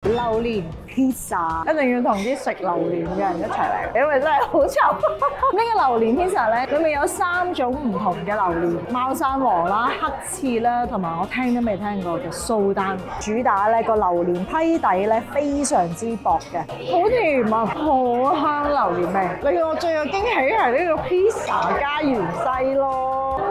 榴蓮 pizza 一定要同啲食榴蓮嘅人一齊嚟，因為真係好臭。呢個榴蓮 pizza 咧，裏面有3種唔同嘅榴蓮，貓山王啦、黑刺啦，同埋我聽都未聽過嘅蘇丹。主打咧個榴蓮批底咧非常之薄嘅，好甜啊，好香榴蓮味。令我最有驚喜係呢個 pizza 加芫茜咯。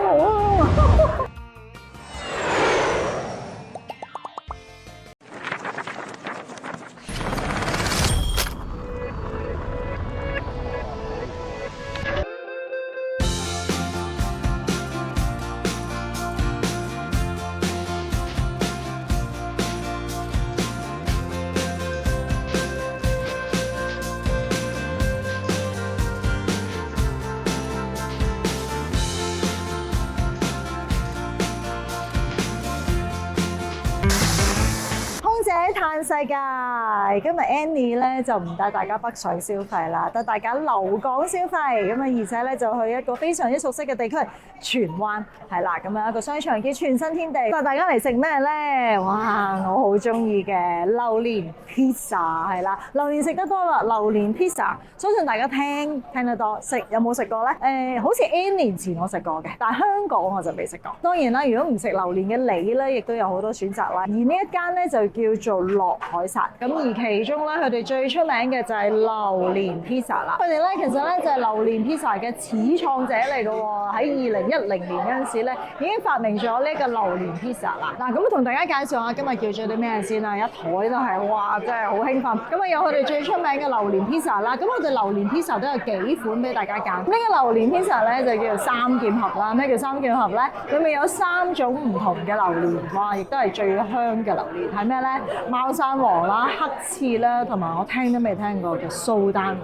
嘆世界，今日 Annie 咧就唔帶大家北上消費啦，帶大家留港消費咁啊，而且咧就去一個非常之熟悉嘅地區荃灣，係啦，咁啊一個商場叫荃新天地，帶大家嚟食咩咧？哇，我好中意嘅榴蓮 pizza 係啦，榴蓮食得多啦，榴蓮 pizza 相信大家聽得多，食有冇食過咧？好似 N 年前我食過嘅，但係香港我就未食過。當然啦，如果唔食榴蓮嘅你咧，亦都有好多選擇啦。而呢一間咧就叫做樂海薩，咁而其中咧佢哋最出名嘅就係榴蓮 pizza 啦。佢哋咧其實咧就係榴蓮 pizza 嘅始創者嚟嘅喎，喺2010年嗰陣時咧已經發明咗呢個榴蓮 pizza 啦。嗱，咁同大家介紹下今日叫咗啲咩先啦，一枱都係哇，真係好興奮。咁啊有佢哋最出名嘅榴蓮 pizza 啦，咁我哋榴蓮 pizza 都有幾款俾大家揀。呢個榴蓮 pizza 咧就叫做三劍俠啦。咩叫三劍俠咧？裏面有3種唔同嘅榴蓮，哇！亦都係最香嘅榴蓮，係咩咧？貓山王啦、黑刺啦，同埋我聽都未聽過嘅蘇丹。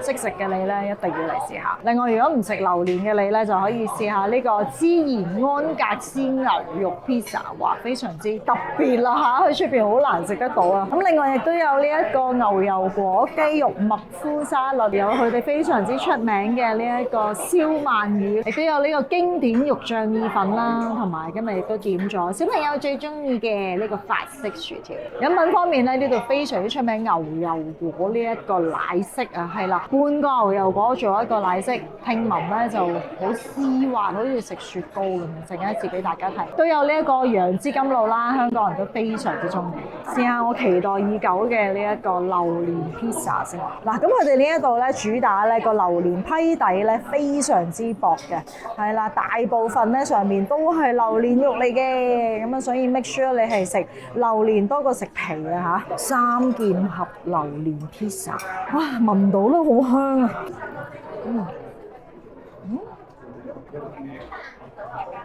識食嘅你咧，一定要嚟試下。另外，如果唔食榴蓮嘅你咧，就可以試下呢個孜然安格斯牛肉 pizza， 哇，非常之特別啦嚇！喺出邊好難食得到啊。咁另外亦都有呢一個牛油果雞肉麥麩沙律，有佢哋非常之出名嘅呢一個燒鰻魚，亦都有呢個經典肉醬意粉啦，同埋今日亦都點咗小朋友最中意嘅呢個法式薯條。飲品方面咧，呢度非常之出名牛油果呢一個奶昔啊，係啦，半個牛油果做一個奶昔，聽聞咧就好絲滑，好似食雪糕咁樣。陣間試俾大家睇，都有呢一個楊枝甘露啦，香港人都非常之中意。試下我期待已久嘅呢一個榴蓮 pizza 先。嗱，咁佢哋呢一度咧主打咧個榴蓮批底咧非常之薄嘅，係啦，大部分咧上面都係榴蓮肉嚟嘅，咁啊所以 make sure 你係食榴蓮多過食皮啊嚇。三劍俠榴蓮 pizza， 哇，聞到都好香啊！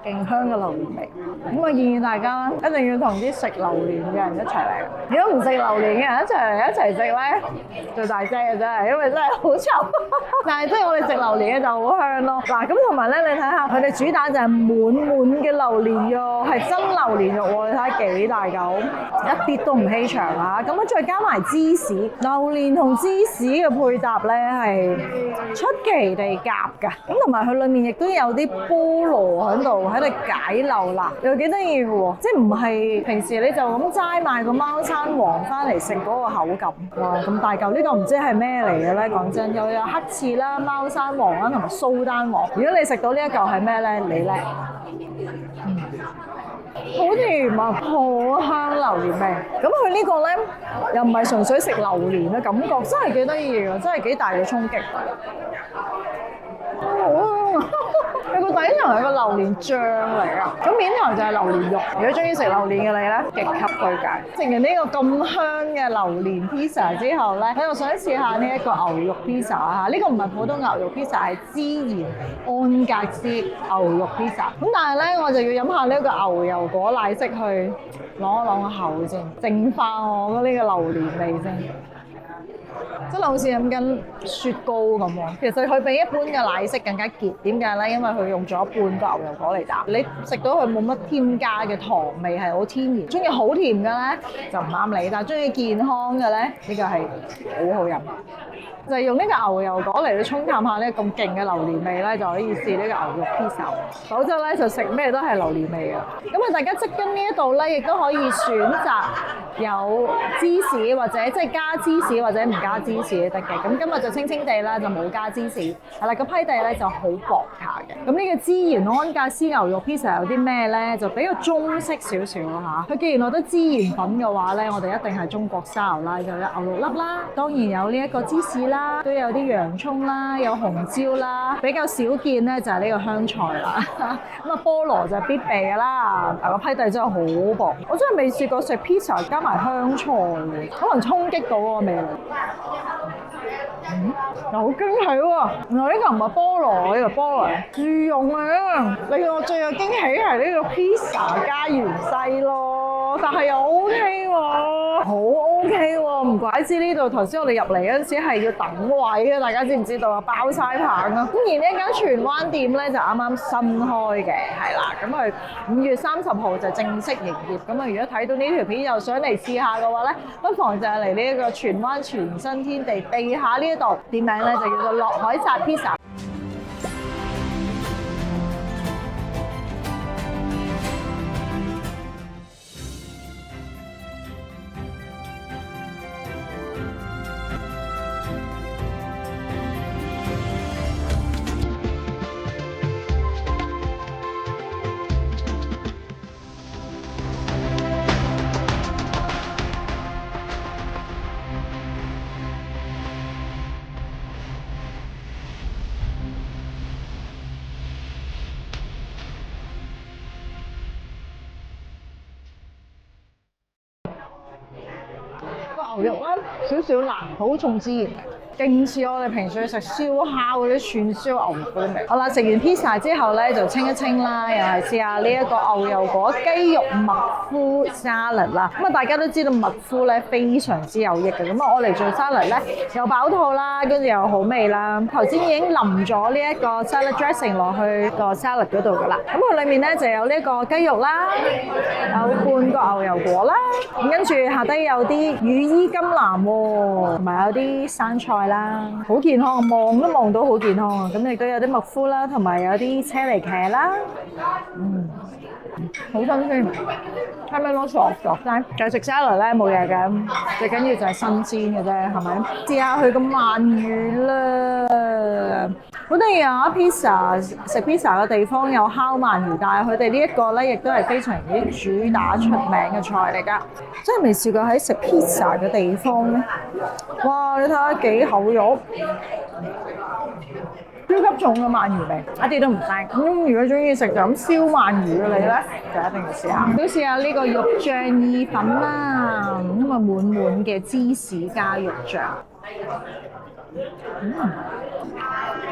勁香嘅榴蓮味，咁我建議大家一定要同啲食榴蓮嘅人一齊嚟。如果唔食榴蓮嘅人一齊食咧，最大劑嘅真係，因為真係好臭。但係即係我哋食榴蓮嘅就好香咯。嗱，咁同埋咧，你睇下佢哋主打就係滿滿嘅榴蓮肉，係真榴蓮肉喎！你睇下幾大嚿，一啲都唔稀長啊！咁樣再加埋芝士，榴蓮同芝士嘅配搭咧係出奇地夾㗎。咁同埋佢裡面亦都有啲菠蘿喺度解漏啦，又幾得意嘅喎，即係唔係平時你就咁齋買個貓山王翻嚟食嗰個口感。哇，咁大嚿呢個唔知係咩嚟嘅咧？講真，又有黑刺啦、貓山王啦同埋蘇丹王。如果你食到呢一嚿係咩咧？你叻！好甜啊，好香榴蓮味。咁佢呢個咧又唔係純粹食榴蓮嘅感覺，真係幾得意嘅，真係幾大嘅衝擊。佢個底層係個榴蓮醬嚟啊，咁面頭就係榴蓮肉。如果中意食榴蓮嘅你咧，極級推介。食完呢個咁香嘅榴蓮 pizza 之後咧，我又想試下呢一個牛肉 pizza 嚇。呢個唔係普通牛肉 pizza， 係孜然安格斯牛肉 pizza。咁但係咧，我就要飲下呢個牛油果奶昔去啷一啷個口先，淨化我嗰呢個榴蓮味先。真係好似飲緊雪糕咁喎。其實佢比一般嘅奶昔更加結，點解咧？因為佢用咗半個牛油果嚟打，你食到佢冇乜添加嘅糖味，係好天然。中意好甜嘅咧就唔啱你，但係中意健康嘅咧呢個係好好飲。就係用呢個牛油果嚟到沖淡下呢咁勁嘅榴蓮味咧，就可以試呢個牛肉 pizza。否則咧就食咩都係榴蓮味嘅。咁啊，大家即跟呢一度咧，亦都可以選擇有芝士或者即係加芝士或者唔加芝士都得嘅。咁今日就清清地啦，就冇加芝士。係啦，個批地咧就好薄下嘅。咁呢個孜然安格斯牛肉 pizza 有啲咩咧？就比較中式少少啦嚇。佢既然落得孜然粉嘅話咧，我哋一定係中國 style 啦，就有牛肉粒啦，當然有呢一個芝士啦，都有啲洋葱啦，有紅椒啦，比較少見咧就係呢個香菜啦。咁啊菠蘿就必備㗎啦，個批地真係好薄，我真係未試過食 pizza 加埋香菜嘅，可能衝擊到嗰個味蕾。又好驚喜喎！原來呢個唔係菠蘿，呢個菠蘿係豬肉啊！令我最有驚喜係呢個 pizza 加芫茜咯，但係又 OK 喎，好 OK 喎！唔怪之呢度頭先我哋入嚟嗰陣時係要等位啊！大家知唔知道啊？包晒棒啊！咁而呢一間荃灣店咧就啱啱新開嘅，係啦，咁佢5月30號就正式營業。咁啊，如果睇到呢條片又想嚟試下嘅話咧，不妨就係嚟呢一個荃灣全新天地地下呢一度，店名咧就叫做落海薩 Pizza。牛肉咧少少辣，好重孜然，勁似我哋平時食燒烤嗰啲串燒牛肉嗰啲味。好啦，食完 pizza 之後咧就清一清啦，又係試下呢一個牛油果雞肉麥麩沙律啦。咁啊，大家都知道麥麩咧非常之有益嘅，咁啊我嚟做沙律咧又飽肚啦，跟住又好味啦。頭先已經淋咗呢一個 salad dressing 落去個沙律嗰度噶啦。咁佢裡面咧就有呢個雞肉啦，有半個牛油果啦，咁跟住下低有啲羽衣甘藍喎，同埋有啲生菜啦，好健康，望都望到好健康啊！咁亦都有啲麥麩啦，同埋有啲車厘茄啦，好新鮮，係咪攞索索齋？就食沙律咧冇嘢嘅，最緊要就係新鮮嘅啫，係咪？試下佢個鰻魚啦，好得意啊！pizza 食 pizza 嘅地方有烤鰻魚，但係佢哋呢一個咧亦都係非常之主打出名嘅菜嚟㗎，真係未試過喺食 pizza 嘅地方咧。哇！你睇下幾厚肉，超級重嘅鰻魚味，一啲都唔腥。咁如果中意食就咁燒鰻魚嘅你咧，就一定要試下。都試下呢個肉醬意粉啦，咁啊滿滿嘅芝士加肉醬。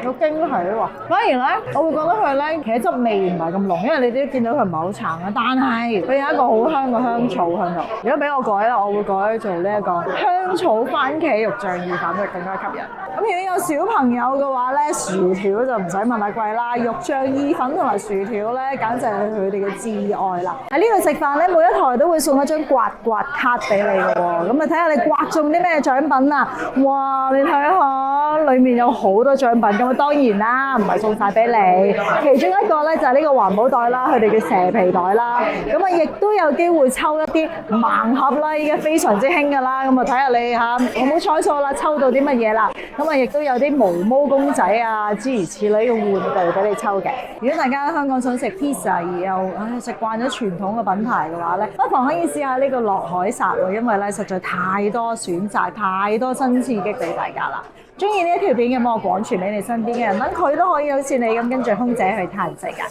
有驚喜喎！反而咧，我會覺得佢咧茄汁味唔係咁濃，因為你都見到佢唔係好橙啊。但係佢有一個好香嘅香草喺度。如果俾我改咧，我會改做呢一個香草番茄肉醬意粉，就更加吸引。咁如果有小朋友嘅話咧，薯條就唔使問阿貴啦，肉醬意粉同埋薯條咧，簡直係佢哋嘅至愛啦。喺呢度食飯咧，每一台都會送一張刮刮卡俾你嘅喎。咁啊睇下你刮中啲咩獎品啊！哇，你睇下，裡面有好多獎品咁。當然啦，唔係送晒俾你。其中一個咧就係呢個環保袋啦，佢哋嘅蛇皮袋啦。咁啊，亦都有機會抽一啲盲盒啦，依家非常之興㗎啦。咁啊，睇下你嚇有冇彩數啦，抽到啲乜嘢啦。咁啊，亦都有啲毛毛公仔啊，諸如此類嘅玩具俾你抽嘅。如果大家喺香港想食 pizza 而又食慣咗傳統嘅品牌嘅話咧，不妨可以試下呢個落海薩喎，因為咧實在太多選擇，太多新刺激俾大家啦。中意呢一條片嘅，幫我廣傳俾你身邊嘅人，等佢都可以好似你咁跟住空姐去嘆世界。